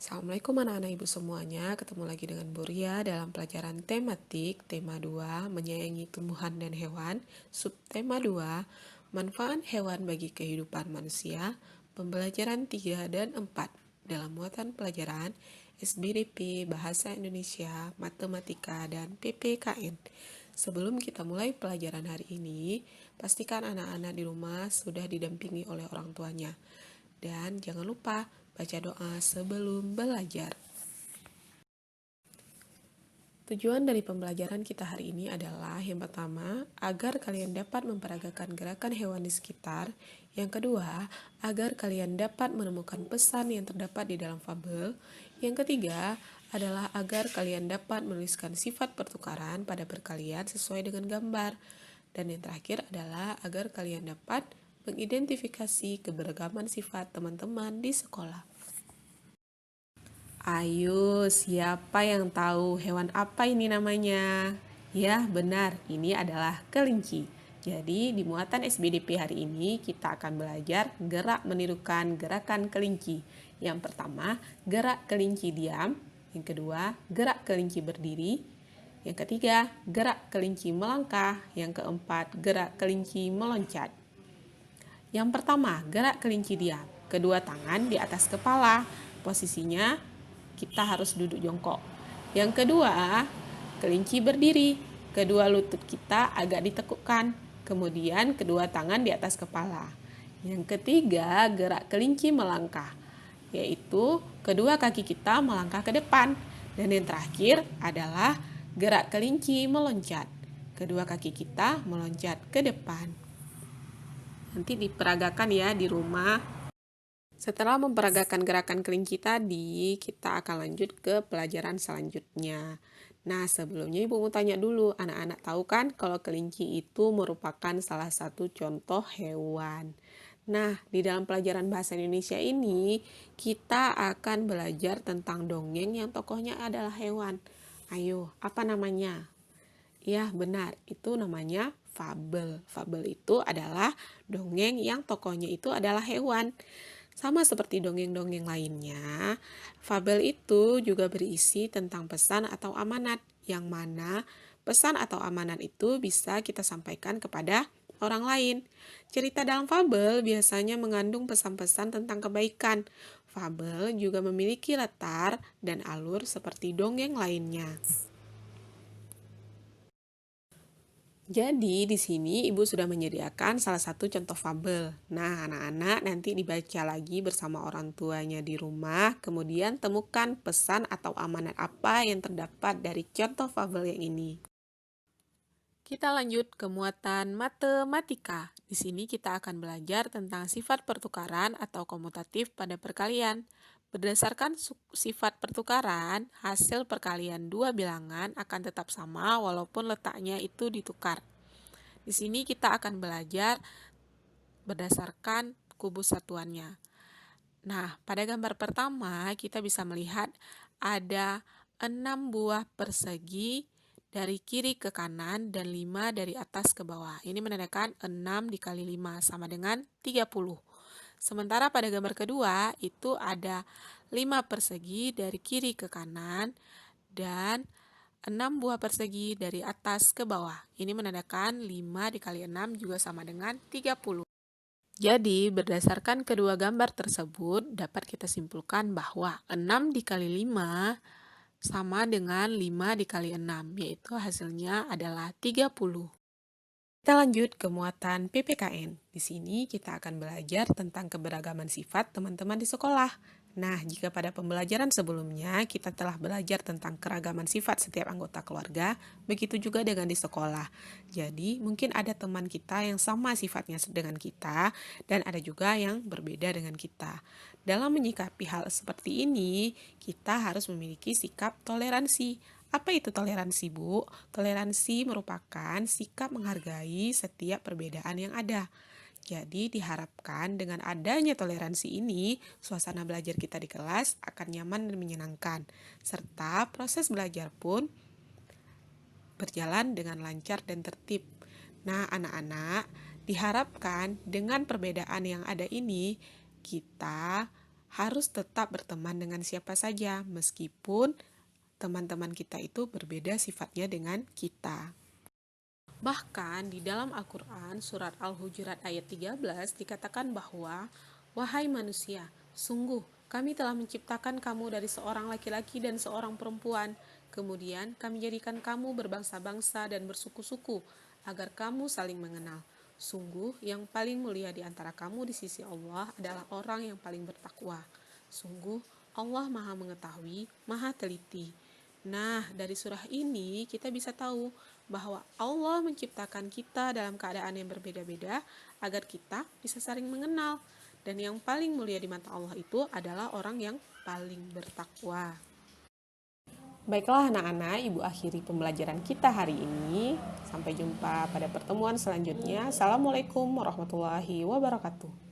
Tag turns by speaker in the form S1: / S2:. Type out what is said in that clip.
S1: Assalamualaikum anak-anak ibu semuanya, ketemu lagi dengan Bu Ria dalam pelajaran tematik tema 2 menyayangi tumbuhan dan hewan, subtema 2 manfaat hewan bagi kehidupan manusia, pembelajaran 3 dan 4 dalam muatan pelajaran SBDP Bahasa Indonesia, Matematika, dan PPKN. Sebelum kita mulai pelajaran hari ini, pastikan anak-anak di rumah sudah didampingi oleh orang tuanya. Dan jangan lupa baca doa sebelum belajar. Tujuan dari pembelajaran kita hari ini adalah yang pertama, agar kalian dapat memperagakan gerakan hewan di sekitar. Yang kedua, agar kalian dapat menemukan pesan yang terdapat di dalam fabel. Yang ketiga, adalah agar kalian dapat menuliskan sifat pertukaran pada perkalian sesuai dengan gambar. Dan yang terakhir adalah agar kalian dapat mengidentifikasi keberagaman sifat teman-teman di sekolah. Ayo, siapa yang tahu hewan apa ini namanya? Ya, benar, ini adalah kelinci. Jadi, di muatan SBDP hari ini kita akan belajar gerak menirukan gerakan kelinci. Yang pertama, gerak kelinci diam. Yang kedua, gerak kelinci berdiri. Yang ketiga, gerak kelinci melangkah. Yang keempat, gerak kelinci meloncat. Yang pertama, gerak kelinci diam. Kedua tangan di atas kepala. Posisinya kita harus duduk jongkok. Yang kedua, kelinci berdiri. Kedua lutut kita agak ditekukkan. Kemudian kedua tangan di atas kepala. Yang ketiga, gerak kelinci melangkah, yaitu kedua kaki kita melangkah ke depan. Dan yang terakhir adalah gerak kelinci meloncat. Kedua kaki kita meloncat ke depan. Nanti diperagakan ya di rumah. Setelah memperagakan gerakan kelinci tadi, kita akan lanjut ke pelajaran selanjutnya. Nah, sebelumnya Ibu mau tanya dulu, anak-anak tahu kan kalau kelinci itu merupakan salah satu contoh hewan. Nah, di dalam pelajaran bahasa Indonesia ini, kita akan belajar tentang dongeng yang tokohnya adalah hewan. Ayo, apa namanya? Ya, benar, itu namanya fabel. Fabel itu adalah dongeng yang tokohnya itu adalah hewan. Sama seperti dongeng-dongeng lainnya, fabel itu juga berisi tentang pesan atau amanat, yang mana pesan atau amanat itu bisa kita sampaikan kepada orang lain. Cerita dalam fabel biasanya mengandung pesan-pesan tentang kebaikan. Fabel juga memiliki latar dan alur seperti dongeng lainnya. Jadi di sini Ibu sudah menyediakan salah satu contoh fabel. Nah, anak-anak nanti dibaca lagi bersama orang tuanya di rumah, kemudian temukan pesan atau amanat apa yang terdapat dari contoh fabel yang ini. Kita lanjut ke muatan matematika. Di sini kita akan belajar tentang sifat pertukaran atau komutatif pada perkalian. Berdasarkan sifat pertukaran, hasil perkalian dua bilangan akan tetap sama walaupun letaknya itu ditukar. Di sini kita akan belajar berdasarkan kubus satuannya. Nah, pada gambar pertama kita bisa melihat ada 6 buah persegi dari kiri ke kanan dan 5 dari atas ke bawah. Ini menandakan 6 dikali 5 sama dengan 30. Sementara pada gambar kedua itu ada 5 persegi dari kiri ke kanan dan 6 buah persegi dari atas ke bawah. Ini menandakan 5 dikali 6 juga sama dengan 30. Jadi, berdasarkan kedua gambar tersebut, dapat kita simpulkan bahwa 6 dikali 5 sama dengan 5 dikali 6, yaitu hasilnya adalah 30. Kita lanjut ke muatan PPKN. Di sini kita akan belajar tentang keberagaman sifat teman-teman di sekolah. Nah, jika pada pembelajaran sebelumnya kita telah belajar tentang keragaman sifat setiap anggota keluarga, begitu juga dengan di sekolah. Jadi, mungkin ada teman kita yang sama sifatnya dengan kita, dan ada juga yang berbeda dengan kita. Dalam menyikapi hal seperti ini, kita harus memiliki sikap toleransi. Apa itu toleransi, Bu? Toleransi merupakan sikap menghargai setiap perbedaan yang ada. Jadi diharapkan dengan adanya toleransi ini, suasana belajar kita di kelas akan nyaman dan menyenangkan, serta proses belajar pun berjalan dengan lancar dan tertib. Nah, anak-anak, diharapkan dengan perbedaan yang ada ini, kita harus tetap berteman dengan siapa saja, meskipun teman-teman kita itu berbeda sifatnya dengan kita. Bahkan di dalam Al-Quran, surat Al-Hujurat ayat 13 dikatakan bahwa, "Wahai manusia, sungguh kami telah menciptakan kamu dari seorang laki-laki dan seorang perempuan. Kemudian kami jadikan kamu berbangsa-bangsa dan bersuku-suku, agar kamu saling mengenal. Sungguh yang paling mulia di antara kamu di sisi Allah adalah orang yang paling bertakwa. Sungguh Allah Maha Mengetahui, Maha Teliti." Nah, dari surah ini kita bisa tahu bahwa Allah menciptakan kita dalam keadaan yang berbeda-beda agar kita bisa saling mengenal. Dan yang paling mulia di mata Allah itu adalah orang yang paling bertakwa. Baiklah anak-anak, ibu akhiri pembelajaran kita hari ini. Sampai jumpa pada pertemuan selanjutnya. Assalamualaikum warahmatullahi wabarakatuh.